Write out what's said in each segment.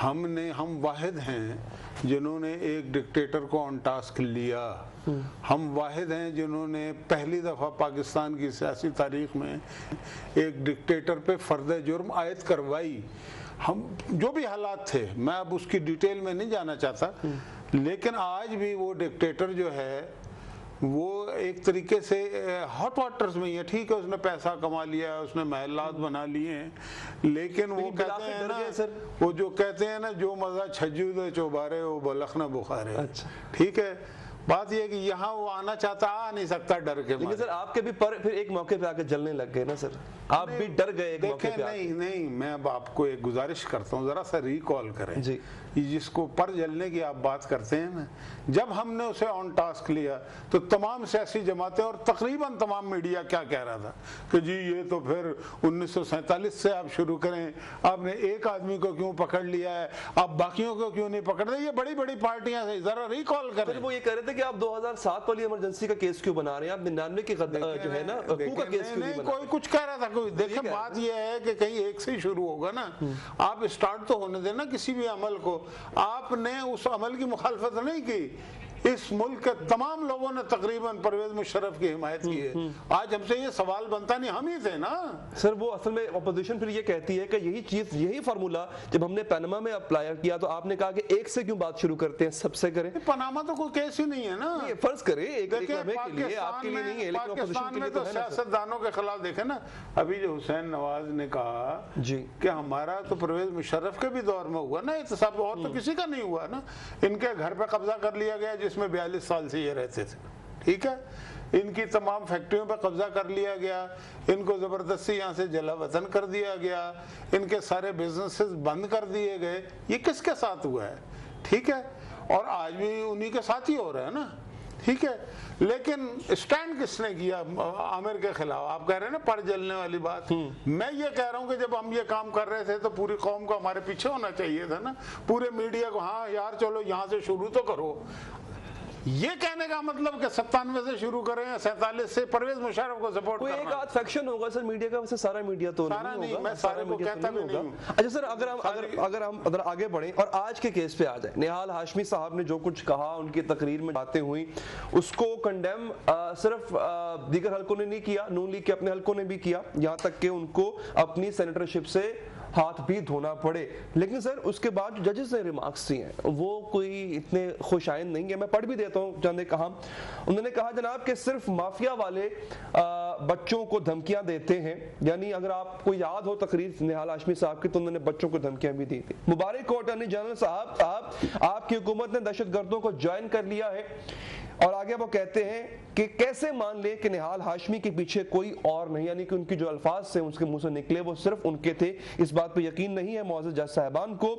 ہم واحد ہیں جنہوں نے ایک ڈکٹیٹر کو آن ٹاسک لیا، ہم واحد ہیں جنہوں نے پہلی دفعہ پاکستان کی سیاسی تاریخ میں ایک ڈکٹیٹر پہ فرد جرم عائد کروائی۔ ہم جو بھی حالات تھے، میں اب اس کی ڈیٹیل میں نہیں جانا چاہتا، لیکن آج بھی وہ ڈکٹیٹر جو ہے وہ ایک طریقے سے ہاٹ واٹرز میں ہی ہے۔ ٹھیک ہے، اس نے پیسہ کما لیا، اس نے محلات بنا لیے ہیں، لیکن وہ کہتے ہیں نا، وہ جو کہتے ہیں نا، جو مزہ چھجو دے چوبارے وہ بلخ نہ بخارے۔ ٹھیک ہے، بات یہ ہے کہ یہاں وہ آنا چاہتا، آ نہیں سکتا ڈر کے۔ لیکن سر آپ کے بھی پر پھر ایک موقع پہ آ کے جلنے لگ گئے نا سر، آپ بھی ڈر گئے ایک موقع پہ۔ نہیں، میں اب آپ کو ایک گزارش کرتا ہوں، ذرا سا ریکال کریں جی، جس کو پر جلنے کی آپ بات کرتے ہیں نا، جب ہم نے اسے آن ٹاسک لیا تو تمام سیاسی جماعتیں اور تقریباً تمام میڈیا کیا کہہ رہا تھا کہ جی یہ تو پھر 1947 سے آپ شروع کریں، آپ نے ایک آدمی کو کیوں پکڑ لیا ہے، آپ باقیوں کو کیوں نہیں پکڑ رہے، یہ بڑی بڑی پارٹیاں ہیں، ذرا ریکال کریں۔ وہ یہ کہہ رہے تھے کہ آپ 2007 والی ایمرجنسی کا کیس کیوں بنا رہے ہیں، آپ 99 کی جو ہے نا کا کیس کیوں نہیں بنا رہے؟ کوئی کچھ کہہ رہا تھا، کوئی دیکھیں بات یہ ہے کہ کہیں ایک سے ہی شروع ہوگا نا، آپ اسٹارٹ تو ہونے دینا کسی بھی عمل کو۔ آپ نے اس عمل کی مخالفت نہیں کی، اس ملک کے تمام لوگوں نے تقریباً پرویز مشرف کی حمایت کی ہے۔ آج ہم سے یہ سوال بنتا نہیں، ہم ہی تھے نا سر۔ وہ اصل میں اپوزیشن پھر یہ کہتی ہے کہ یہی چیز، یہی فارمولا جب ہم نے پاناما میں اپلائی کیا تو آپ نے کہا کہ ایک سے کیوں بات شروع کرتے ہیں، سب سے کریں۔ پاناما تو کوئی کیس ہی نہیں ہے نا، فرض کریں ایک لمحے کے لیے، آپ کے لیے نہیں ہے لیکن اپوزیشن کے لیے تو ہے نا۔ سیاست دانوں کے خلاف دیکھیں نا، ابھی جو حسین نواز نے کہا جی کہ ہمارا تو پرویز مشرف کے بھی دور میں ہوا نا احتساب، اور تو کسی کا نہیں ہوا نا۔ ان کے گھر پہ قبضہ کر لیا گیا جس میں 42 سال سے یہ رہتے تھے، ٹھیک ہے، ان کی تمام فیکٹریوں پہ قبضہ کر لیا گیا، ان کو زبردستی یہاں سے جلا وطن کر دیا گیا، ان کے سارے بزنسز بند کر دیے گئے۔ یہ کس کے ساتھ ہوا ہے؟ ٹھیک ہے، اور آج بھی انہی کے ساتھ ہی ہو رہا ہے نا، ٹھیک ہے۔ لیکن اسٹینڈ کس نے کیا عامر کے خلاف؟ آپ کہہ رہے ہیں نا پر جلنے والی بات، میں یہ کہہ رہا ہوں کہ جب ہم یہ کام کر رہے تھے تو پوری قوم کو ہمارے پیچھے ہونا چاہیے تھا نا، پورے میڈیا کو، ہاں یار چلو یہاں سے شروع تو کرو۔ یہ کہنے کا مطلب کہ 97 سے شروع کریں، 47 سے پرویز مشرف کو سپورٹ کرنا۔ کوئی ایک آدھ فیکشن ہوگا سر میڈیا کا، ویسے سارا میڈیا تو نہیں ہوگا، میں سارے کو کہتا بھی نہیں ہوں۔ اچھا سر، اگر ہم آگے بڑھیں اور آج کے کیس پہ آ جائیں، نہال ہاشمی صاحب نے جو کچھ کہا، ان کی تقریر میں باتیں ہوئی، اس کو کنڈیم صرف دیگر حلقوں نے نہیں کیا، نون لیگ کے اپنے حلقوں نے بھی کیا، یہاں تک کہ ان کو اپنی سینیٹرشپ سے ہاتھ بھی دھونا پڑے۔ لیکن سر اس کے بعد جو ججز نے ریمارکس دیے ہیں وہ کوئی اتنے خوش آئند نہیں ہے، میں پڑھ بھی دیتا ہوں چند کہا۔ انہوں نے کہا جناب کہ صرف مافیا والے بچوں کو دھمکیاں دیتے ہیں، یعنی اگر آپ کو یاد ہو تقریر نہال ہاشمی صاحب کی تو انہوں نے بچوں کو دھمکیاں بھی دی تھی۔ مبارک ہو اٹارنی جنرل صاحب، آپ کی حکومت نے دہشت گردوں کو جوائن کر لیا ہے۔ اور آگے وہ کہتے ہیں کہ کیسے مان لیں کہ نہال ہاشمی کے پیچھے کوئی اور نہیں، یعنی کہ ان کی جو الفاظ سے اس کے منہ سے نکلے وہ صرف ان کے تھے، اس بات پہ یقین نہیں ہے معزز جج صاحبان کو۔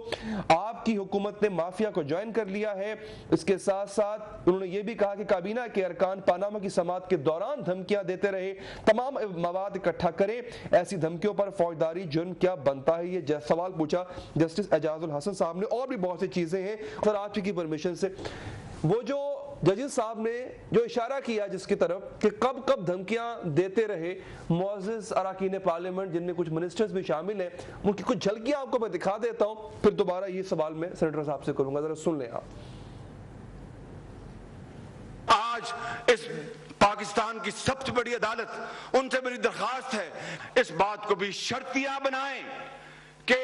آپ کی حکومت نے مافیا کو جوائن کر لیا ہے۔ اس کے ساتھ ساتھ انہوں نے یہ بھی کہا کہ کابینہ کے ارکان پاناما کی سماعت کے دوران دھمکیاں دیتے رہے، تمام مواد اکٹھا کریں، ایسی دھمکیوں پر فوجداری جرم کیا بنتا ہے، یہ سوال پوچھا جسٹس اعجاز الحسن صاحب نے۔ اور بھی بہت سی چیزیں ہیں سر، آپ کی پرمیشن سے وہ جو ججز صاحب نے جو اشارہ کیا جس کی طرف کہ کب کب دھمکیاں دیتے رہے معزز اراکین پارلیمنٹ جن میں کچھ منسٹرز بھی شامل ہیں، ان کی کچھ جھلکیاں آپ کو میں دکھا دیتا ہوں، پھر دوبارہ یہ سوال میں سینیٹر صاحب سے کروں گا، ذرا سن لیں آپ۔ آج اس پاکستان کی سب سے بڑی عدالت ان سے میری درخواست ہے اس بات کو بھی شرطیہ بنائیں کہ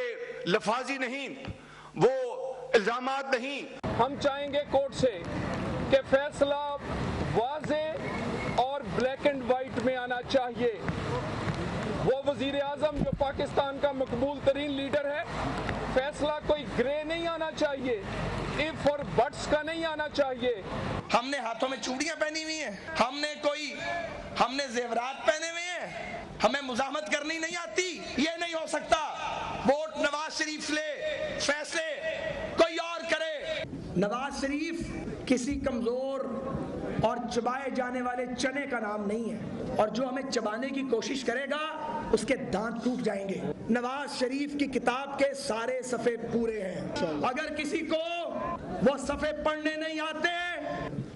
لفاظی نہیں، وہ الزامات نہیں۔ ہم چاہیں گے کورٹ سے کہ فیصلہ واضح اور بلیک اینڈ وائٹ میں آنا چاہیے۔ وہ وزیر اعظم جو پاکستان کا مقبول ترین لیڈر ہے، فیصلہ کوئی گرے نہیں آنا چاہیے، ایف اور بٹس کا نہیں آنا چاہیے۔ ہم نے ہاتھوں میں چوڑیاں پہنی ہوئی ہیں، ہم نے زیورات پہنے ہوئے ہیں، ہمیں مزاحمت کرنی نہیں آتی، یہ نہیں ہو سکتا۔ ووٹ نواز شریف لے، فیصلے کوئی اور کرے۔ نواز شریف کسی کمزور اور چبائے جانے والے چنے کا نام نہیں ہے، اور جو ہمیں چبانے کی کوشش کرے گا اس کے دانت ٹوٹ جائیں گے۔ نواز شریف کی کتاب کے سارے صفحے پورے ہیں، اگر کسی کو وہ صفحے پڑھنے نہیں آتے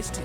HD।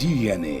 DNA।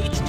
HD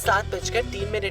7:03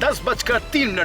10:03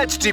HD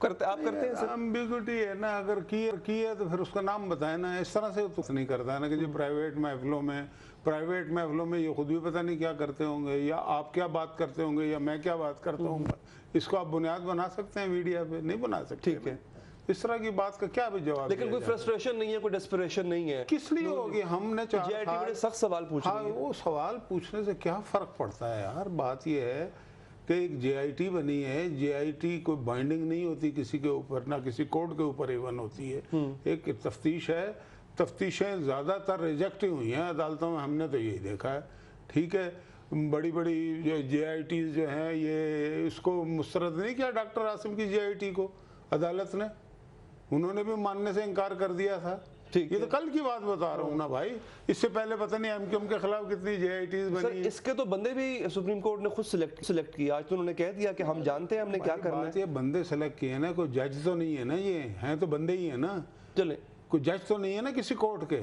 کرتے آپ کرتے ہیں سر؟ ایمبیگوٹی ہے نا, اگر کی ہے تو پھر اس کا نام بتائیں نا. اس طرح سے تو نہیں کرتا ہے نا کہ جو پرائیویٹ محفلوں میں یہ خود بھی پتہ نہیں کیا کرتے ہوں گے, یا آپ کیا بات کرتے ہوں گے, یا میں کیا بات کرتا ہوں گا. اس کو آپ بنیاد بنا سکتے ہیں میڈیا پہ؟ نہیں بنا سکتے. ٹھیک ہے, اس طرح کی بات کا کیا بھی جواب. لیکن کوئی فرسٹریشن نہیں ہے, کوئی ڈسپریشن نہیں ہے. کس لیے ہوگی؟ ہم نے بڑے سخت سوال پوچھے. وہ سوال پوچھنے سے کیا فرق پڑتا ہے یار. بات یہ ہے کہ ایک جے آئی ٹی بنی ہے. جے آئی ٹی کوئی بائنڈنگ نہیں ہوتی کسی کے اوپر, نہ کسی کورٹ کے اوپر ایون ہوتی ہے. ایک تفتیش ہے, تفتیشیں زیادہ تر ریجیکٹ ہوئی ہیں عدالتوں میں, ہم نے تو یہی دیکھا ہے. ٹھیک ہے, بڑی بڑی جو جے آئی ٹیز جو ہیں یہ اس کو مسترد نہیں کیا ڈاکٹر عاصم کی جے آئی ٹی کو عدالت نے. انہوں نے بھی ماننے سے انکار کر دیا تھا. یہ تو کل کی بات بتا رہا ہوں نا بھائی. اس سے پہلے پتہ نہیں ایم کیو ایم کے خلاف کتنی جے آئی ٹیز بنی. سر اس کے تو بندے بھی سپریم کورٹ نے خود سلیکٹ کیا. آج تو انہوں نے کہہ دیا کہ ہم جانتے ہیں ہم نے کیا کرنا ہے. یہ بندے سلیکٹ کیے نا, کوئی جج تو نہیں ہے نا, یہ ہیں تو بندے ہی ہیں نا. چلیں, کوئی جج تو نہیں ہے نا کسی کورٹ کے,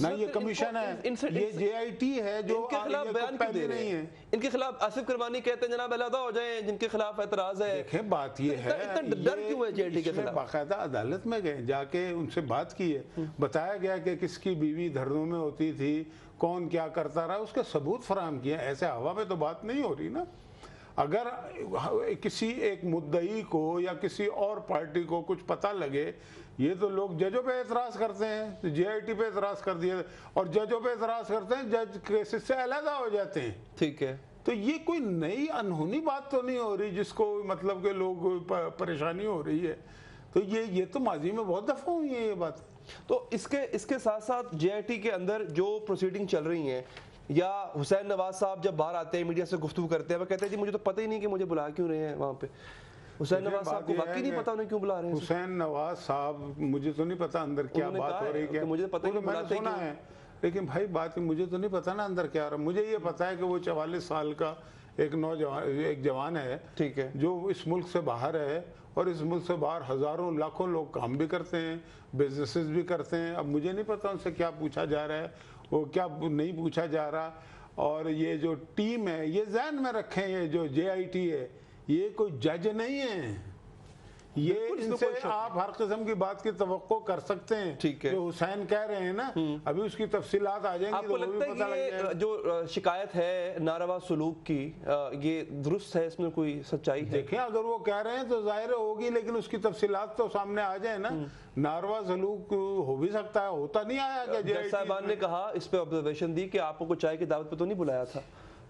نہ یہ کمیشن ہے, یہ جے آئی ٹی ہے جو ان کے خلاف بیان کیوں دے رہے ہیں. ان کے خلاف آصف کرمانی کہتے ہیں جناب علیحدہ ہو جائیں جن کے خلاف اعتراض ہے. دیکھیں بات یہ ہے, اتنا ڈر کیوں ہے جے آئی ٹی کے خلاف؟ باقاعدہ عدالت میں گئے, جا کے ان سے بات کی ہے, بتایا گیا کہ کس کی بیوی دھرنوں میں ہوتی تھی, کون کیا کرتا رہا, اس کے ثبوت فراہم کیا. ایسے ہوا میں تو بات نہیں ہو رہی نا. اگر کسی ایک مدعی کو یا کسی اور پارٹی کو کچھ پتہ لگے, یہ تو لوگ ججوں پہ اعتراض کرتے ہیں, جے آئی ٹی پہ اعتراض کر دیا اور ججوں پہ اعتراض کرتے ہیں, جج کیسز سے علیحدہ ہو جاتے ہیں. ٹھیک ہے, تو یہ کوئی نئی انہونی بات تو نہیں ہو رہی جس کو مطلب کہ لوگ پریشانی ہو رہی ہے. تو یہ تو ماضی میں بہت دفعہ ہوئی ہے یہ بات. تو اس کے ساتھ ساتھ جے آئی ٹی کے اندر جو پروسیڈنگ چل رہی ہیں, یا حسین نواز صاحب جب باہر آتے ہیں میڈیا سے گفتگو کرتے ہیں, وہ کہتے ہیں جی مجھے تو پتہ ہی نہیں کہ مجھے بلا کیوں رہے ہیں وہاں پہ. حسین نواز صاحب کو واقعی نہیں پتا انہیں کیوں بلا رہے ہیں. حسین نواز صاحب مجھے تو نہیں پتا اندر کیا بات ہو رہی ہے, مجھے پتہ ہی نہیں بلاتے سنا ہے. لیکن بھائی بات مجھے تو نہیں پتا نا اندر کیا رہا. مجھے یہ پتا ہے کہ وہ 44 سال کا ایک جوان ہے, ٹھیک ہے, جو اس ملک سے باہر ہے, اور اس ملک سے باہر ہزاروں لاکھوں لوگ کام بھی کرتے ہیں, بزنسز بھی کرتے ہیں. اب مجھے نہیں پتا ان سے کیا پوچھا جا رہا ہے, وہ کیا نہیں پوچھا جا رہا. اور یہ جو ٹیم ہے, یہ ذہن میں رکھیں, یہ جو جے آئی ٹی ہے یہ کوئی جج نہیں ہے. یہ ان سے آپ ہر قسم کی بات کی توقع کر سکتے ہیں. جو حسین کہہ رہے ہیں نا, ابھی اس کی تفصیلات آ جائیں گی. آپ کو لگتا ہے کہ جو شکایت ہے ناروا سلوک کی, یہ درست ہے, اس میں کوئی سچائی ہے؟ دیکھیں اگر وہ کہہ رہے ہیں تو ظاہر ہوگی, لیکن اس کی تفصیلات تو سامنے آ جائیں نا. ناروا سلوک ہو بھی سکتا ہے, ہوتا نہیں آیا کہ جج صاحبان نے کہا اس پہ آبزرویشن دی کہ آپ کو چائے کی دعوت پہ تو نہیں بلایا تھا.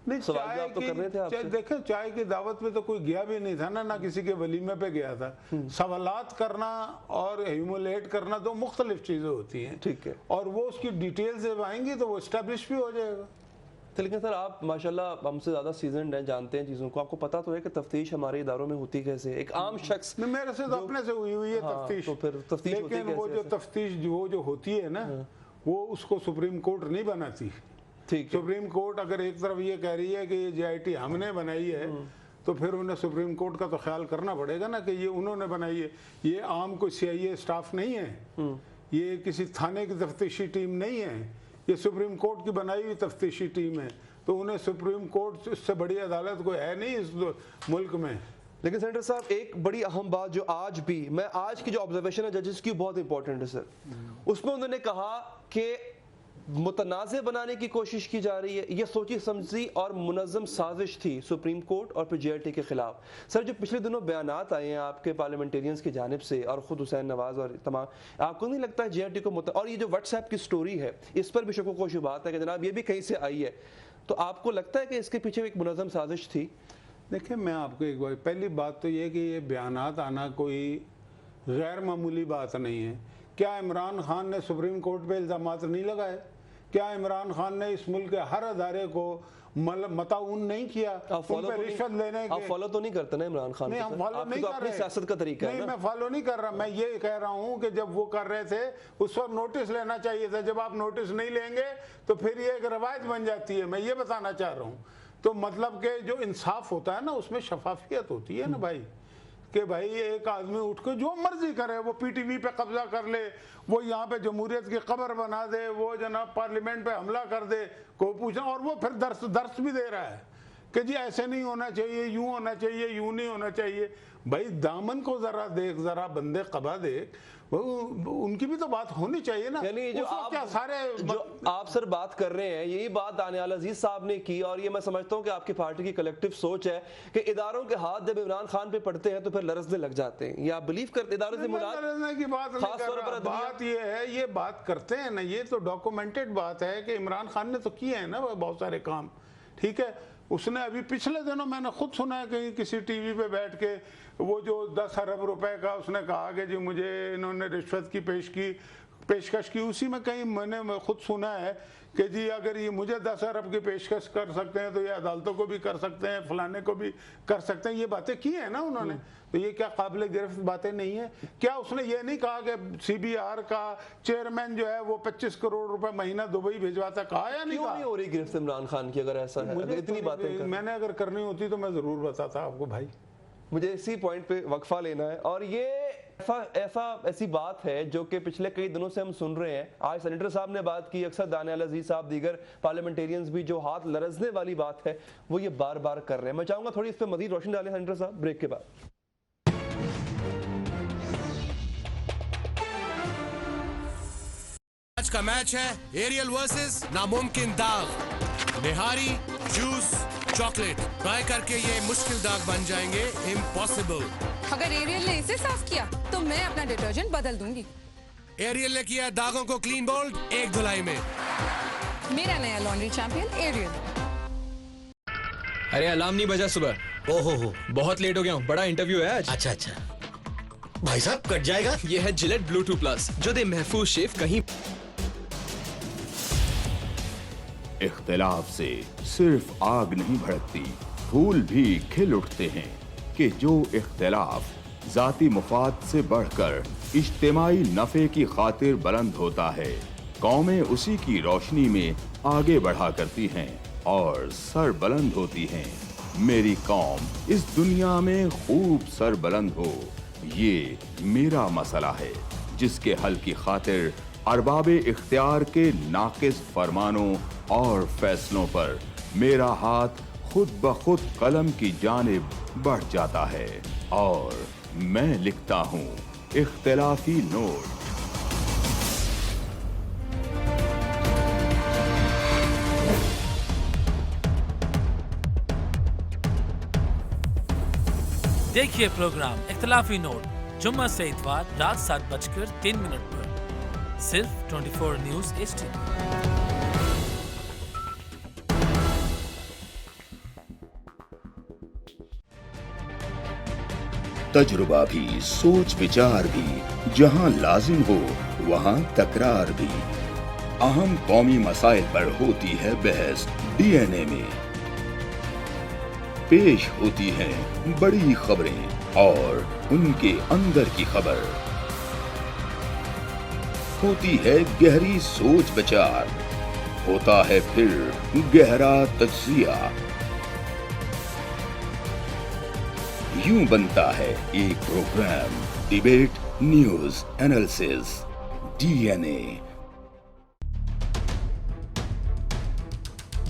دیکھیں چائے کی دعوت میں تو کوئی گیا بھی نہیں تھا نا, نہ کسی کے ولیمے پہ گیا تھا. سوالات کرنا اور ہیومولیٹ کرنا دو مختلف چیزیں ہوتی ہیں. ٹھیک ہے, اور وہ اس کی ڈیٹیل سے آئیں گی تو وہ اسٹیبلش بھی ہو جائے گا. لیکن سر آپ ماشاءاللہ ہم سے زیادہ سیزنڈ ہیں, جانتے ہیں چیزوں کو. آپ کو پتا تو ہے کہ تفتیش ہمارے اداروں میں ہوتی کیسے, ایک عام شخص. میرے سے تو اپنے سے ہوئی ہے تفتیش, لیکن وہ جو تفتیش وہ جو ہوتی ہے نا, وہ اس کو سپریم کورٹ نہیں بناتی. سپریم کورٹ اگر ایک طرف یہ کہہ رہی ہے کہ یہ جے آئی ٹی ہم نے بنائی ہے, تو پھر انہیں سپریم کورٹ کا تو خیال کرنا پڑے گا نا کہ یہ انہوں نے بنائی ہے. یہ عام کوئی سی آئی اے اسٹاف نہیں ہے, یہ کسی تھانے کی تفتیشی ٹیم نہیں ہے, یہ سپریم کورٹ کی بنائی ہوئی تفتیشی ٹیم ہے. تو انہیں سپریم کورٹ اس سے بڑی عدالت کوئی ہے نہیں اس ملک میں. لیکن سینیٹر صاحب ایک بڑی اہم بات جو آج بھی, میں آج کی جو آبزرویشن ہے ججز کی بہت امپورٹنٹ ہے سر, اس میں انہوں نے کہا کہ متنازع بنانے کی کوشش کی جا رہی ہے. یہ سوچی سمجھی اور منظم سازش تھی سپریم کورٹ اور پھر جے آئی ٹی کے خلاف. سر جو پچھلے دنوں بیانات آئے ہیں آپ کے پارلیمنٹیرینز کی جانب سے اور خود حسین نواز اور تمام, آپ کو نہیں لگتا ہے جے آئی ٹی کو اور یہ جو واٹس ایپ کی سٹوری ہے اس پر بھی شکوک و شبہات ہے کہ جناب یہ بھی کہیں سے آئی ہے, تو آپ کو لگتا ہے کہ اس کے پیچھے ایک منظم سازش تھی؟ دیکھیں میں آپ کو ایک بار, پہلی بات تو یہ کہ یہ بیانات آنا کوئی غیر معمولی بات نہیں ہے. کیا عمران خان نے سپریم کورٹ پہ الزامات نہیں لگائے؟ کیا عمران خان نے اس ملک کے ہر ادارے کو متعاون نہیں کیا ان پہ رشوت لینے کے؟ آپ فالو تو نہیں کرتے نا عمران خان؟ نہیں, ہم فالو نہیں کر رہے. سیاست کا طریقہ ہے. نہیں, میں فالو نہیں کر رہا. میں یہ کہہ رہا ہوں کہ جب وہ کر رہے تھے اس وقت نوٹس لینا چاہیے تھا. جب آپ نوٹس نہیں لیں گے تو پھر یہ ایک روایت بن جاتی ہے. میں یہ بتانا چاہ رہا ہوں. تو مطلب کہ جو انصاف ہوتا ہے نا اس میں شفافیت ہوتی ہے نا بھائی, کہ بھائی ایک آدمی اٹھ کے جو مرضی کرے, وہ پی ٹی وی پہ قبضہ کر لے, وہ یہاں پہ جمہوریت کی قبر بنا دے, وہ جناب پارلیمنٹ پہ حملہ کر دے, کوئی پوچھنا, اور وہ پھر درس بھی دے رہا ہے کہ جی ایسے نہیں ہونا چاہیے، یوں ہونا چاہیے، یوں نہیں ہونا چاہیے. بھائی دامن کو ذرا دیکھ، ذرا بندے قبا دیکھ، ان کی بھی تو بات ہونی چاہیے نا. یعنی جو آپ سر بات کر رہے ہیں، یہی بات دانیال عزیز صاحب نے کی، اور یہ میں سمجھتا ہوں کہ آپ کی پارٹی کی کلیکٹیو سوچ ہے کہ اداروں کے ہاتھ جب عمران خان پہ پڑتے ہیں تو پھر لرزنے لگ جاتے ہیں. یہ آپ بلیو کرتے اداروں سے لرزنے کی بات یہ ہے، یہ بات کرتے ہیں نا، یہ تو ڈاکومنٹڈ بات ہے کہ عمران خان نے تو کیے ہیں نا بہت سارے کام. ٹھیک ہے، اس نے ابھی پچھلے دنوں میں نے خود سنا ہے کہیں کسی ٹی وی پہ بیٹھ کے وہ جو 10 ارب روپے کا اس نے کہا کہ جی مجھے انہوں نے رشوت کی پیشکش کی، اسی میں کہیں میں نے خود سنا ہے کہ جی اگر یہ مجھے 10 ارب کی پیشکش کر سکتے ہیں تو یہ عدالتوں کو بھی کر سکتے ہیں، فلانے کو بھی کر سکتے ہیں. یہ باتیں کی ہیں نا انہوں نے، تو یہ کیا قابل گرفت باتیں نہیں ہیں؟ کیا اس نے یہ نہیں کہا کہ سی بی آر کا چیئرمین جو ہے وہ 25 کروڑ روپے مہینہ دبئی بھیجواتا؟ کہا یا نہیں کہا؟ کیوں نہیں ہو رہی گرفت عمران خان کی؟ اگر ایسا ہے، اگر اتنی باتیں میں نے اگر کرنی ہوتی تو میں ضرور بتاتا آپ کو بھائی. مجھے اسی پوائنٹ پہ وقفہ لینا ہے، اور یہ ایسی بات ہے جو کہ پچھلے کئی دنوں سے ہم سن رہے ہیں. آج سینیٹر صاحب نے بات کی، اکثر دانیال عزیز صاحب، دیگر پارلیمنٹیرینز بھی جو ہاتھ لرزنے والی بات ہے وہ یہ بار بار کر رہے ہیں. میں چاہوں گا تھوڑی اس پہ مزید روشنی ڈالیں سینیٹر صاحب بریک کے بعد. آج کا میچ ہے ایریل ورسز ناممکن داغ. نہاری، جوس، چاکلیٹ ٹرائی کر کے یہ مشکل داغ بن جائیں گے امپاسبل. اگر ایریل نے اسے صاف کیا تو میں اپنا ڈٹرجنٹ بدل دوں گی. ایریل نے کیا داغوں کو کلین بولڈ ایک دھلائی میں. میرا نیا لانڈری چیمپئن ایریل. ارے الارم نہیں بجا صبح. اوہو بہت لیٹ ہو گیا ہوں، بڑا انٹرویو ہے آج. اچھا بھائی صاحب کٹ جائے گا. یہ ہے جلیٹ بلو 2 پلس جو دے محفوظ شیف. کہیں اختلاف سے صرف آگ نہیں بھڑکتی، پھول بھی کھل اٹھتے ہیں. کہ جو اختلاف ذاتی مفاد سے بڑھ کر اجتماعی نفع کی خاطر بلند ہوتا ہے، قومیں اسی کی روشنی میں آگے بڑھا کرتی ہیں اور سر بلند ہوتی ہیں. میری قوم اس دنیا میں خوب سر بلند ہو، یہ میرا مسئلہ ہے جس کے حل کی خاطر ارباب اختیار کے ناقص فرمانوں اور فیصلوں پر میرا ہاتھ خود بخود قلم کی جانب بڑھ جاتا ہے اور میں لکھتا ہوں اختلافی نوٹ. دیکھیے پروگرام اختلافی نوٹ جمعہ سے اتوار رات 7:03 پر صرف 24 نیوز HD. تجربہ بھی، سوچ وچار بھی، جہاں لازم ہو وہاں تکرار بھی. اہم قومی مسائل پر ہوتی ہے بحث ڈی این اے میں. پیش ہوتی ہیں بڑی خبریں اور ان کے اندر کی خبر. ہوتی ہے گہری سوچ بچار، ہوتا ہے پھر گہرا تجزیہ. یوں بنتا ہے ایک programme debate news analysis D N A.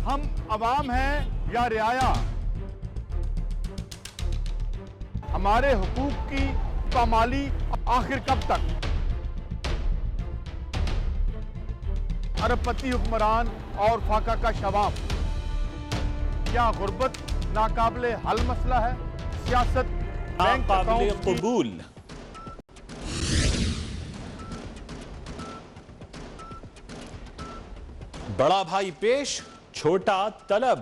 ہم عوام ہیں یا رعایا؟ ہمارے حقوق کی پامالی آخر کب تک؟ ارب پتی حکمران اور فاقہ کا شباب. کیا غربت ناقابل حل مسئلہ ہے؟ سیاست ناقابل قبول. بڑا بھائی پیش، چھوٹا طلب.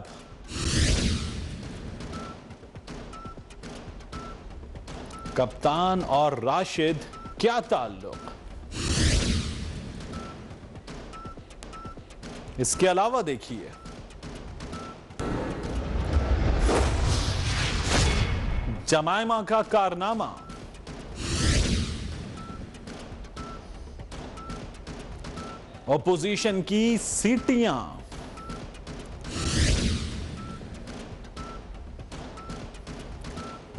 کپتان اور راشد کیا تعلق؟ اس کے علاوہ دیکھیے جمائمہ کا کارنامہ. اپوزیشن کی سیٹیاں.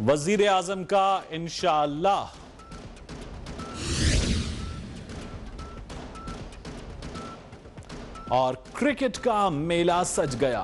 وزیر اعظم کا انشاءاللہ. اور کرکٹ کا میلہ سج گیا.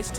HD।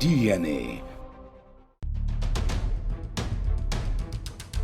DNA।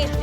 HD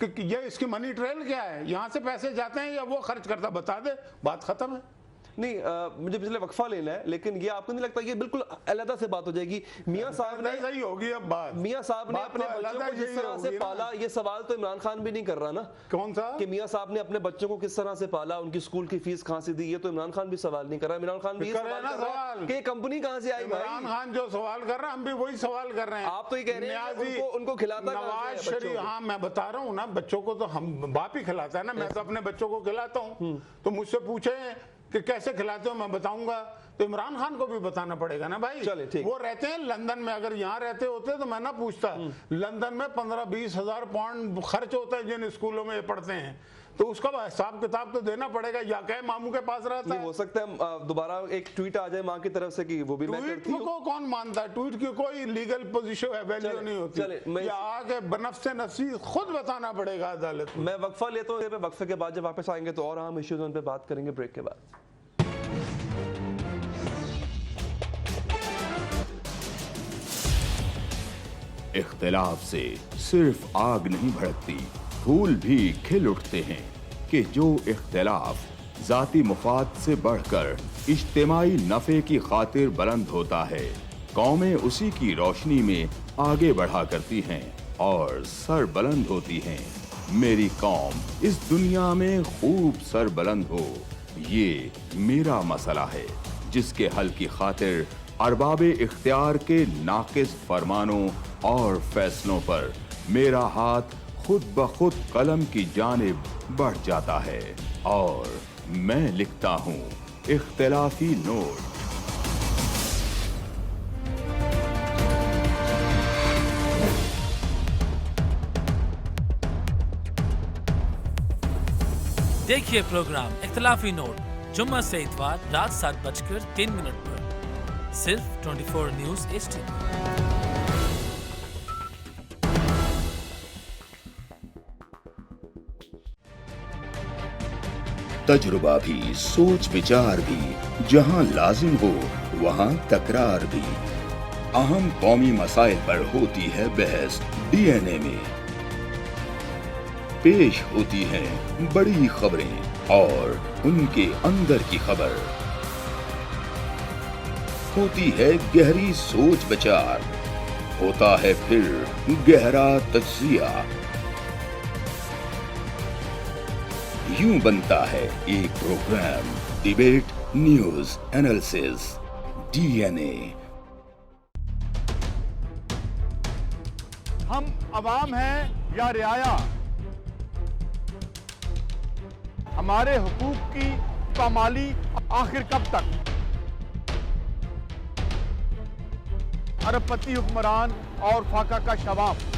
کہ یہ اس کی منی ٹریل کیا ہے, یہاں سے پیسے جاتے ہیں یا وہ خرچ کرتا, بتا دے, بات ختم ہے. نہیں مجھے پچھلے وقفہ لینا ہے, لیکن یہ آپ کو نہیں لگتا یہ بالکل علیحدہ سے بات ہو جائے گی؟ میاں صاحب نے صحیح ہوگی اب بات, میاں صاحب نے اپنے بچوں کو جس طرح سے پالا, یہ سوال تو عمران خان بھی نہیں کر رہا نا. کون سا؟ کہ میاں صاحب نے اپنے بچوں کو کس طرح سے پالا, ان کی اسکول کی فیس کہاں سے دی, یہ تو عمران خان بھی سوال نہیں کر رہا. عمران خان بھی یہ سوال کر رہا ہے کہ یہ کمپنی کہاں سے آئی. عمران خان جو سوال کر رہا ہے ہم بھی وہی سوال کر رہے ہیں. آپ تو یہ کہہ رہے ہیں ان کو کھلاتا نواز شریف, ہاں میں بتا رہا ہوں نا, بچوں کو تو ہم باپ ہی کھلاتا ہے نا, میں تو اپنے بچوں کو کھلاتا ہوں. تو مجھ سے پوچھیں کہ کیسے کھلاتے ہو, میں بتاؤں گا. تو عمران خان کو بھی بتانا پڑے گا نا بھائی. وہ رہتے ہیں لندن میں, اگر یہاں رہتے ہوتے تو میں نہ پوچھتا. لندن میں 15-20 ہزار پاؤنڈ خرچ ہوتا ہے جن اسکولوں میں پڑھتے ہیں, تو اس کا حساب کتاب تو دینا پڑے گا. یا کہ ماموں کے پاس رہتا ہے, ہو سکتا ہے دوبارہ ایک ٹویٹ آ جائے ماں کی طرف سے کہ وہ بھی میں کرتی ہوں. ٹویٹ کو کون مانتا ہے؟ ٹویٹ کی کوئی لیگل پوزیشن ویلیو نہیں ہوتی. یا آگے بنفس نفسی خود بتانا پڑے گا عدالت. میں وقفہ لیتا ہوں, وقفے کے بعد جب واپس آئیں گے تو اور اہم ایشوز ان پہ بات کریں گے بریک کے بعد. اختلاف سے صرف آگ نہیں بھڑکتی, پھول بھی کھل اٹھتے ہیں. کہ جو اختلاف ذاتی مفاد سے بڑھ کر اجتماعی نفع کی خاطر بلند ہوتا ہے, قومیں اسی کی روشنی میں آگے بڑھا کرتی ہیں اور سر بلند ہوتی ہیں. میری قوم اس دنیا میں خوب سر بلند ہو, یہ میرا مسئلہ ہے جس کے حل کی خاطر ارباب اختیار کے ناقص فرمانوں اور فیصلوں پر میرا ہاتھ خود بخود قلم کی جانب بڑھ جاتا ہے اور میں لکھتا ہوں اختلافی نوٹ. دیکھیے پروگرام اختلافی نوٹ جمعہ سے اتوار رات 7:03 پر صرف 24 نیوز HD. تجربہ بھی, سوچ بچار بھی, جہاں لازم ہو وہاں تکرار بھی. اہم قومی مسائل پر ہوتی ہے بحث DNA میں. پیش ہوتی ہیں بڑی خبریں اور ان کے اندر کی خبر. ہوتی ہے گہری سوچ بچار, ہوتا ہے پھر گہرا تجزیہ. یوں بنتا ہے ایک programme debate news analysis DNA. ہم عوام ہیں یا رعایا, ہمارے حقوق کی پامالی آخر کب تک؟ ارب پتی حکمران اور فاقہ کا شوام,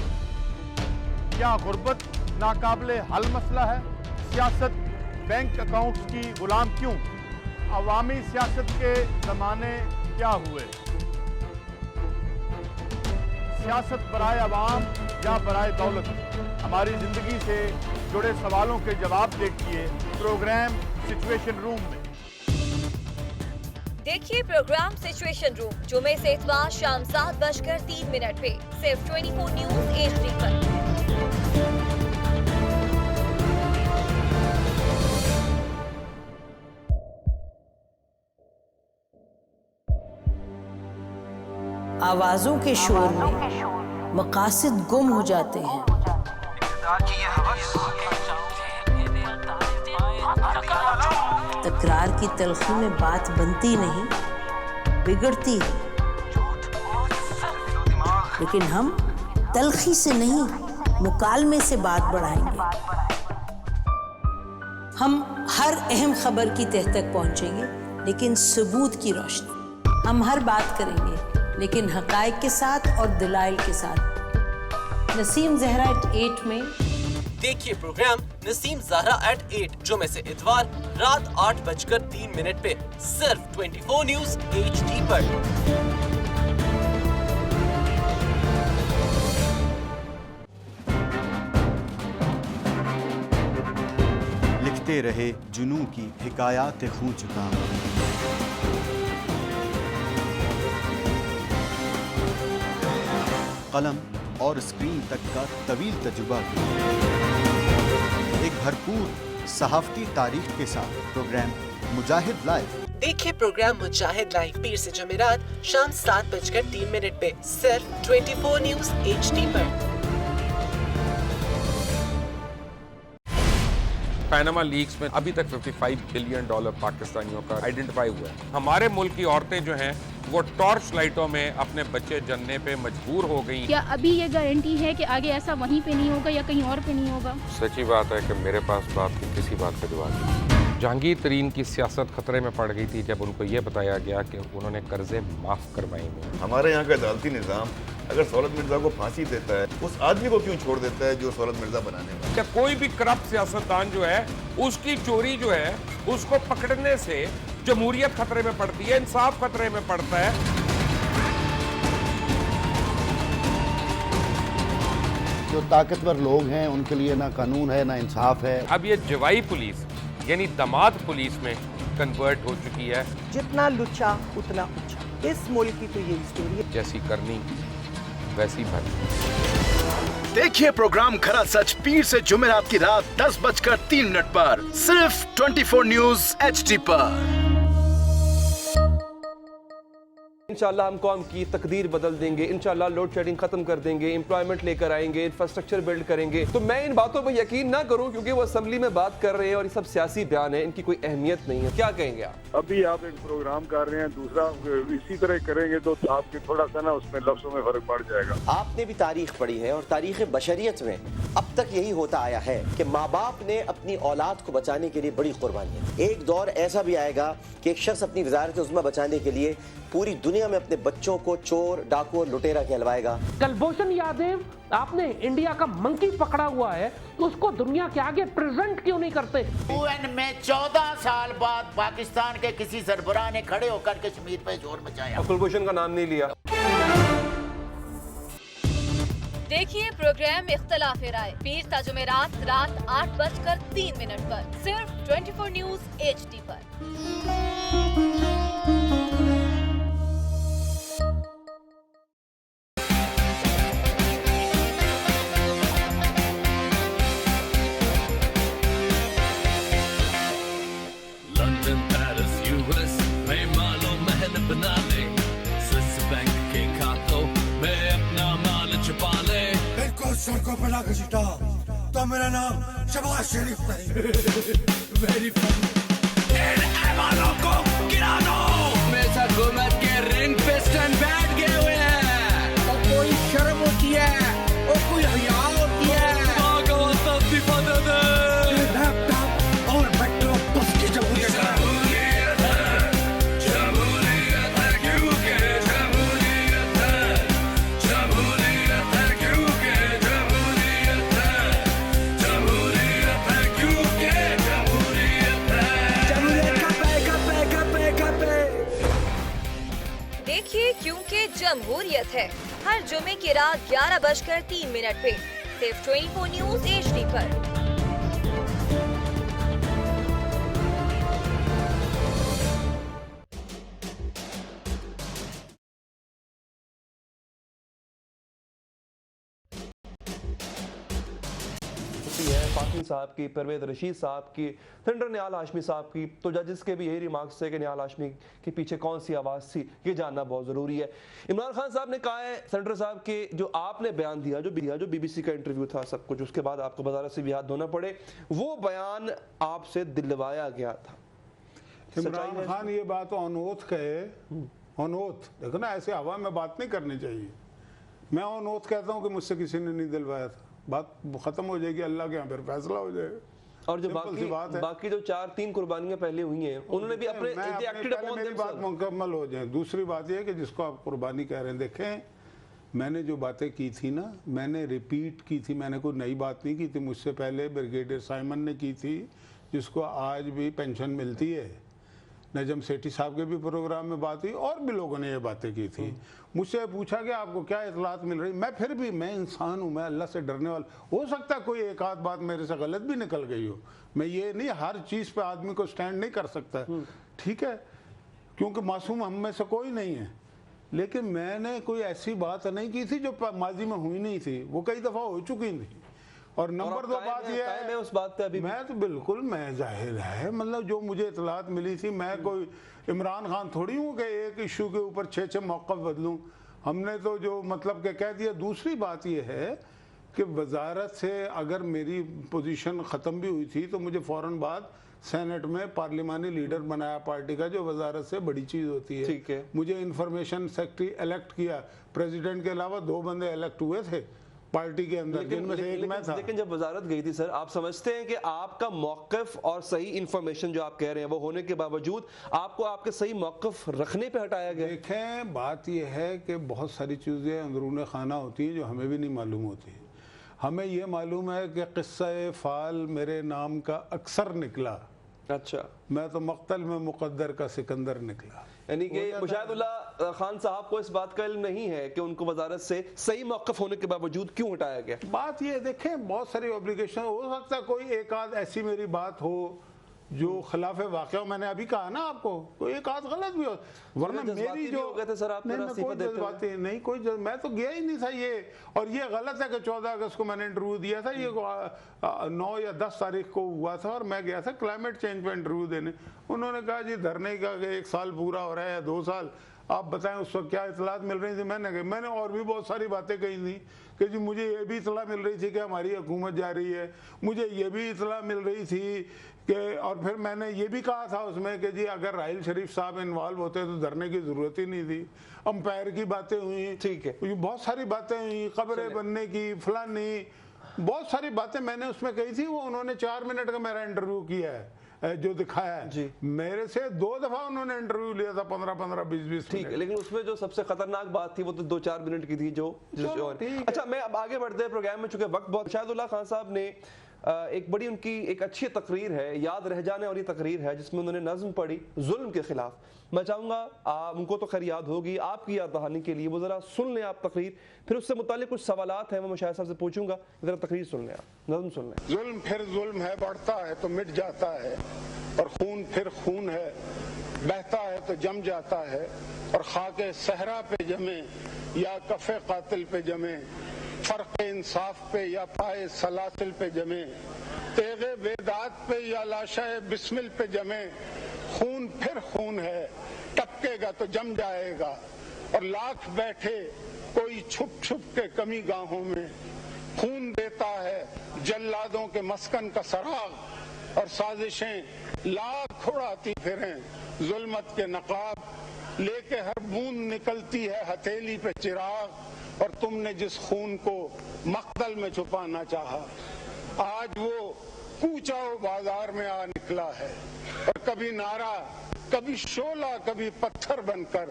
کیا غربت ناقابل حل مسئلہ ہے؟ سیاست بینک اکاؤنٹس کی غلام کیوں؟ عوامی سیاست کے زمانے کیا ہوئے؟ سیاست برائے عوام یا برائے دولت؟ ہماری زندگی سے جڑے سوالوں کے جواب دیکھیے پروگرام سچویشن روم میں. دیکھیے پروگرام سچویشن روم جمعے سے اتوار شام 7:03 پہ صرف 24 نیوز HD پر. آوازوں کے شور میں مقاصد گم ہو جاتے ہیں. تکرار کی تلخی میں بات بنتی نہیں, بگڑتی ہے. لیکن ہم تلخی سے نہیں, مکالمے سے بات بڑھائیں گے. ہم ہر اہم خبر کی تہ تک پہنچیں گے, لیکن ثبوت کی روشنی. ہم ہر بات کریں گے لیکن حقائق کے ساتھ اور دلائل کے ساتھ. نسیم زہرا @8 میں دیکھیے پروگرام نسیم زہرا @8 جمعے سے اتوار رات 8:03 پہ صرف 24 نیوز HD پر. لکھتے رہے جنوں کی حکایات خوں چکا, قلم اور اسکرین تک کا طویل تجربہ. ایک بھرپور صحافتی تاریخ کے ساتھ پروگرام مجاہد لائیو. دیکھیے پروگرام مجاہد لائیو پیر سے جمعرات شام 7:03 پہ صرف 24 نیوز HD پر. پیناما لیکس میں ابھی تک $55 بلین پاکستانیوں کا آئیڈینٹیفائی ہوا ہے. ہمارے ملک کی عورتیں جو ہیں وہ ٹارچ لائٹوں میں اپنے بچے جننے پہ مجبور ہو گئی. کیا ابھی یہ گارنٹی ہے کہ آگے ایسا وہیں پہ نہیں ہوگا یا کہیں اور پہ نہیں ہوگا؟ سچی بات ہے کہ میرے پاس باپ کی کسی بات کا جواب نہیں. جہانگیر ترین کی سیاست خطرے میں پڑ گئی تھی جب ان کو یہ بتایا گیا کہ انہوں نے قرضے معاف کروائے ہیں. ہمارے یہاں کا عدالتی نظام اگر سہولت مرزا کو پھانسی دیتا ہے اس آدمی کو کیوں چھوڑ دیتا ہے جو سہولت مرزا بنانے والا؟ کوئی بھی کرپٹ سیاستدان جو ہے اس کی چوری جو ہے اس کو پکڑنے سے جمہوریت خطرے میں پڑتی ہے, انصاف خطرے میں پڑتا ہے. جو طاقتور لوگ ہیں ان کے لیے نہ قانون ہے نہ انصاف ہے. اب یہ جوائی پولیس یعنی دماد پولیس میں کنورٹ ہو چکی ہے. جتنا لچا اتنا اچھا. اس ملک کی تو یہ اسٹوری ہے. جیسی کرنی ویسی بھرنی. دیکھیے پروگرام کھرا سچ پیر سے جمعرات کی رات 10:03 پر صرف 24 نیوز HD پر. انشاءاللہ ہم قوم کی تقدیر بدل دیں گے, انشاءاللہ لوڈ شیڈنگ ختم کر دیں گے, امپلائمنٹ لے کر آئیں گے, انفراسٹرکچر بلڈ کریں گے. تو میں ان باتوں پہ یقین نہ کروں کیونکہ وہ اسمبلی میں بات کر رہے ہیں اور یہ سب سیاسی بیان ہے, ان کی کوئی اہمیت نہیں ہے. کیا کہیں گے آپ؟ ابھی آپ ایک پروگرام کر رہے ہیں, دوسرا اسی طرح کریں گے تو آپ کے تھوڑا سا نا اس میں لفظوں میں فرق پڑ جائے گا. آپ نے بھی تاریخ پڑھی ہے اور تاریخ بشریت میں اب تک یہی ہوتا آیا ہے کہ ماں باپ نے اپنی اولاد کو بچانے کے لیے بڑی قربانیاں. ایک دور ایسا بھی آئے گا کہ ایک شخص اپنی وزارت عظمیٰ بچانے کے لیے پوری دنیا میں اپنے بچوں کو چور, ڈاکو اور لٹیرا کہلوائے گا. کلبھوشن یادیو آپ نے انڈیا کا منکی پکڑا ہوا ہے تو اس کو دنیا کے آگے پریزنٹ کیوں نہیں کرتے؟ UN میں 14 سال بعد پاکستان کے کسی سربراہ نے کھڑے ہو کر کشمیر پہ زور مچایا. کلبھوشن کا نام نہیں لیا. دیکھیے پروگرام اختلاف رائے پیر تا جمعرات رات 8:03 پر صرف 24 نیوز HD پر. سڑکوں پہ لا کے چھٹا تو میرا نام شہباز شریف نہیں. Very funny. ایوانوں کو گرا دو. میز حکومت کے رنگ پہ سٹینڈ بیٹھ گئے ہوئے ہیں. اور کوئی شرم ہوتی ہے اور کوئی حیا ہوتی ہے. آگا واسطہ استعفیٰ دے دے. لیپ ٹاپ اور میٹرو بس کی جمہوریت ہے. کیونکہ جمہوریت ہے ہر جمعے کی رات 11:03 پہ صرف 24 نیوز HD پر. فاطمی صاحب کی, پرویز رشید صاحب کی, سینیٹر نہال ہاشمی صاحب کی, تو ججز کے بھی یہی ریمارکس تھے کہ نہال ہاشمی کے پیچھے کون سی آواز تھی یہ جاننا بہت ضروری ہے. عمران خان صاحب نے کہا ہے سینیٹر صاحب کہ جو آپ نے بیان دیا جو BBC کا انٹرویو تھا سب کچھ, اس کے بعد آپ کو بازار سے بھی ہاتھ دھونا پڑے, وہ بیان آپ سے دلوایا گیا تھا. عمران خان یہ بات اونوتھ کہے, اونوتھ دیکھو نا, ایسے ہوا میں بات نہیں کرنی چاہیے. میں اونوتھ کہتا ہوں کہ مجھ سے کسی نے نہیں دلوایا تھا, بات ختم ہو جائے گی, اللہ کے یہاں پھر فیصلہ ہو جائے گا. اور جو باقی جو 4-3 قربانیاں پہلے ہوئی ہیں انہوں نے بھی اپنے میری بات مکمل ہو جائیں. دوسری بات یہ ہے کہ جس کو آپ قربانی کہہ رہے ہیں, دیکھیں میں نے جو باتیں کی تھی نا میں نے ریپیٹ کی تھی, میں نے کوئی نئی بات نہیں کی تھی. مجھ سے پہلے بریگیڈیئر سائمن نے کی تھی جس کو آج بھی پینشن ملتی ہے. نجم سیٹھی صاحب کے بھی پروگرام میں بات ہوئی اور بھی لوگوں نے یہ باتیں کی تھی. مجھ سے پوچھا کہ آپ کو کیا اطلاعات مل رہی. میں پھر بھی میں انسان ہوں, میں اللہ سے ڈرنے والا. ہو سکتا ہے کوئی ایک آدھ بات میرے سے غلط بھی نکل گئی ہو. میں یہ نہیں ہر چیز پہ آدمی کو سٹینڈ نہیں کر سکتا, ٹھیک ہے, کیونکہ معصوم ہم میں سے کوئی نہیں ہے. لیکن میں نے کوئی ایسی بات نہیں کی تھی جو ماضی میں ہوئی نہیں تھی, وہ کئی دفعہ ہو چکی تھی. اور نمبر 2 بات یہ ہے میں اس بات پہ ابھی میں تو بالکل میں ظاہر ہے مطلب جو مجھے اطلاعات ملی تھی میں کوئی عمران خان تھوڑی ہوں کہ ایک ایشو کے اوپر 6 موقف بدلوں. ہم نے تو جو مطلب کہ کہہ دیا. دوسری بات یہ ہے کہ وزارت سے اگر میری پوزیشن ختم بھی ہوئی تھی تو مجھے فوراً بعد سینٹ میں پارلیمانی لیڈر بنایا پارٹی کا, جو وزارت سے بڑی چیز ہوتی ہے. ٹھیک ہے. مجھے انفارمیشن سیکرٹری الیکٹ کیا. پریزیڈنٹ کے علاوہ 2 بندے الیکٹ ہوئے تھے پارٹی کے اندر, جن میں سے ایک میں تھا. لیکن جب وزارت گئی تھی سر, آپ سمجھتے ہیں کہ آپ کا موقف اور صحیح انفارمیشن جو آپ کہہ رہے ہیں وہ ہونے کے باوجود آپ کو آپ کے صحیح موقف رکھنے پہ ہٹایا گیا؟ دیکھیں بات یہ ہے کہ بہت ساری چیزیں اندرون خانہ ہوتی ہیں جو ہمیں بھی نہیں معلوم ہوتی. ہمیں یہ معلوم ہے کہ قصہ فال میرے نام کا اکثر نکلا. اچھا. میں تو مقتل میں مقدر کا سکندر نکلا. یعنی کہ مشاہد اللہ خان صاحب کو اس بات کا علم نہیں ہے کہ ان کو وزارت سے صحیح موقف ہونے کے باوجود کیوں ہٹایا گیا؟ بات یہ دیکھیں بہت ساری اوبلیگیشن ہو سکتا ہے, کوئی ایک آدھ ایسی میری بات ہو جو خلاف واقعہ میں نے ابھی کہا نا آپ کو, کوئی ایک آدھ غلط بھی ہو, ورنہ میری جو نہیں کوئی میں تو گیا ہی نہیں تھا یہ. اور یہ غلط ہے کہ 14 اگست کو میں نے انٹرویو دیا تھا, یہ 9 یا 10 تاریخ کو ہوا تھا اور میں گیا تھا کلائمیٹ چینج پہ انٹرویو دینے. انہوں نے کہا جی دھرنے کا 1 سال پورا ہو رہا ہے یا 2 سال, آپ بتائیں اس وقت کیا اطلاعات مل رہی تھی. میں نے اور بھی بہت ساری باتیں کہی تھیں کہ جی مجھے یہ بھی اطلاع مل رہی تھی کہ ہماری حکومت جا رہی ہے, مجھے یہ بھی اطلاع مل رہی تھی کہ, اور پھر میں نے یہ بھی کہا تھا اس میں کہ جی اگر راحیل شریف صاحب انوالو ہوتے تو دھرنے کی ضرورت ہی نہیں تھی. امپائر کی باتیں ہوئی, ٹھیک ہے, بہت ساری باتیں ہوئی, قبریں بننے کی فلانی, بہت ساری باتیں میں نے اس میں کہی تھی. وہ انہوں نے 4 منٹ کا میرا انٹرویو کیا ہے جو دکھایا ہے. میرے سے 2 دفعہ انہوں نے انٹرویو لیا تھا 15-15 20-20. ٹھیک ہے, لیکن اس میں جو سب سے خطرناک بات تھی وہ تو 2-4 منٹ کی تھی جو. اچھا میں اب آگے بڑھتے ہیں پروگرام میں, چونکہ وقت بہت. شاہد اللہ خان صاحب نے ایک بڑی ان کی ایک اچھی تقریر ہے, یاد رہ جانے والی تقریر ہے, جس میں انہوں نے نظم پڑھی ظلم کے خلاف. میں چاہوں گا ان کو تو خیر یاد ہوگی, آپ کی یاد دہانی کے لیے وہ ذرا سن لیں آپ تقریر, پھر اس سے متعلق کچھ سوالات ہیں وہ میں شاہد صاحب سے پوچھوں گا. ذرا تقریر سن لیں آپ, نظم سن لیں. ظلم پھر ظلم ہے, بڑھتا ہے تو مٹ جاتا ہے, اور خون پھر خون ہے, بہتا ہے تو جم جاتا ہے, اور خاک صحرا پہ جمے یا کف قاتل پہ جمے, فرق انصاف پہ یا پائے سلاسل پہ جمے, تیغ بیداد پہ یا لاشہ بسمل پہ جمے, خون پھر خون ہے, ٹپکے گا تو جم جائے گا, اور لاکھ بیٹھے کوئی چھپ چھپ کے کمی گاہوں میں, خون دیتا ہے جلادوں کے مسکن کا سراغ, اور سازشیں لاکھ اڑاتی پھریں ظلمت کے نقاب, لے کے ہر بوند نکلتی ہے ہتھیلی پہ چراغ, اور تم نے جس خون کو مقتل میں چھپانا چاہا آج وہ کوچہ و بازار میں آ نکلا ہے, اور کبھی نعرہ کبھی شعلہ کبھی پتھر بن کر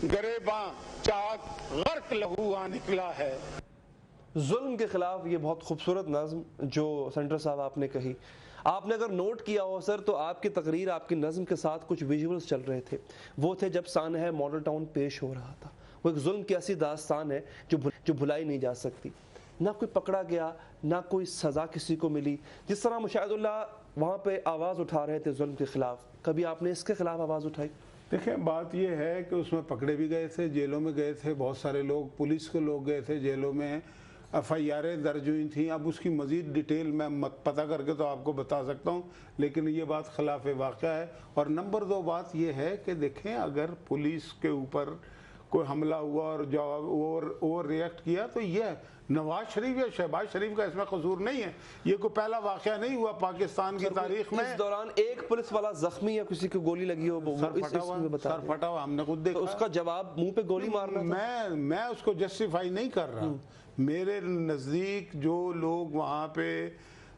گریباں چاک غرق لہو آ نکلا ہے. ظلم کے خلاف یہ بہت خوبصورت نظم جو سینٹر صاحب آپ نے کہی, آپ نے اگر نوٹ کیا ہو سر تو آپ کی تقریر آپ کی نظم کے ساتھ کچھ ویژولز چل رہے تھے. وہ تھے جب سانحہ ماڈل ٹاؤن پیش ہو رہا تھا. وہ ایک ظلم کی ایسی داستان ہے جو بھلائی نہیں جا سکتی. نہ کوئی پکڑا گیا, نہ کوئی سزا کسی کو ملی. جس طرح مشاہد اللہ وہاں پہ آواز اٹھا رہے تھے ظلم کے خلاف, کبھی آپ نے اس کے خلاف آواز اٹھائی؟ دیکھیں بات یہ ہے کہ اس میں پکڑے بھی گئے تھے, جیلوں میں گئے تھے بہت سارے لوگ, پولیس کے لوگ گئے تھے جیلوں میں, FIR درج ہوئی تھیں. اب اس کی مزید ڈیٹیل میں پتہ کر کے تو آپ کو بتا سکتا ہوں, لیکن یہ بات خلاف واقعہ ہے. اور نمبر 2 بات یہ ہے کہ دیکھیں اگر پولیس کے اوپر کوئی حملہ ہوا اور جو اوور ریئیکٹ کیا تو یہ نواز شریف یا شہباز شریف کا اس میں قصور نہیں ہے. یہ کوئی پہلا واقعہ نہیں ہوا پاکستان کی تاریخ میں. اس دوران ایک پولیس والا زخمی یا کسی کو گولی لگی ہو, سر پھٹا ہوا, ہم نے خود دیکھا. اس کا جواب منہ پہ گولی مارنا تھا. میں اس کو جسٹیفائی نہیں کر رہا. میرے نزدیک جو لوگ وہاں پہ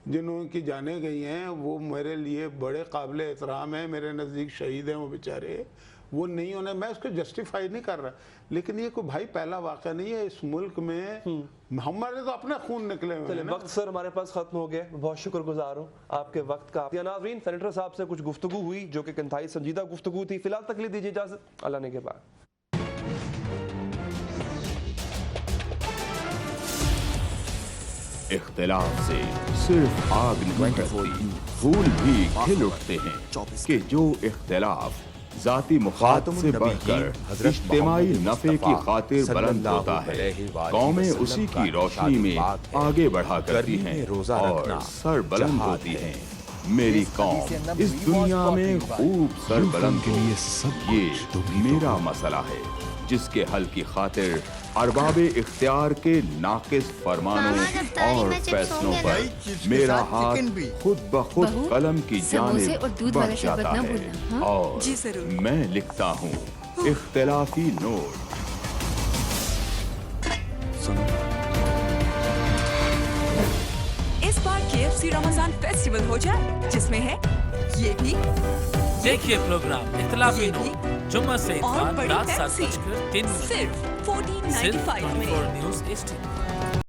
جنہوں کی جانیں گئی ہیں وہ میرے لیے بڑے قابل احترام ہیں, میرے نزدیک شہید ہیں وہ بیچارے, وہ نہیں ہونے, میں اس کو جسٹیفائی نہیں کر رہا. لیکن یہ کوئی بھائی پہلا واقعہ نہیں ہے اس ملک میں, ہمارے تو اپنے خون نکلے ہوئے ہیں. وقت سر ہمارے پاس ختم ہو گیا, بہت شکر گزار ہوں آپ کے وقت کا. ناظرین سینیٹر صاحب سے کچھ گفتگو ہوئی جو کہ انتہائی سنجیدہ گفتگو تھی. فی الحال تک لیے دیجیے اجازت, اللہ نے کے بعد. اختلاف سے صرف آگ نہیں بڑھتی, پھول بھی کھل اٹھتے ہیں کہ جو اختلاف ذاتی مفاد سے بڑھ کر اجتماعی نفع کی خاطر بلند ہوتا ہے۔ قومیں اسی کی روشنی میں آگے بڑھا کرتی ہیں اور سر بلند ہوتی ہیں۔ میری قوم اس دنیا میں خوب سر بلند کے لیے سب یہ میرا مسئلہ ہے جس کے حل کی خاطر ارباب اختیار کے ناقص فرمانوں اور فیصلوں پر میرا ہاتھ خود بخود قلم کی جانب بڑھ جاتا ہے اور میں لکھتا ہوں اختلافی نوٹ۔ اس بار KFC رمضان فیسٹیول ہو جائے جس میں ہے یہ بھی۔ دیکھیے پروگرام اختلافی نوٹ جمعہ سے اتوار رات 7:03 صرف 14.95 میں۔ News HD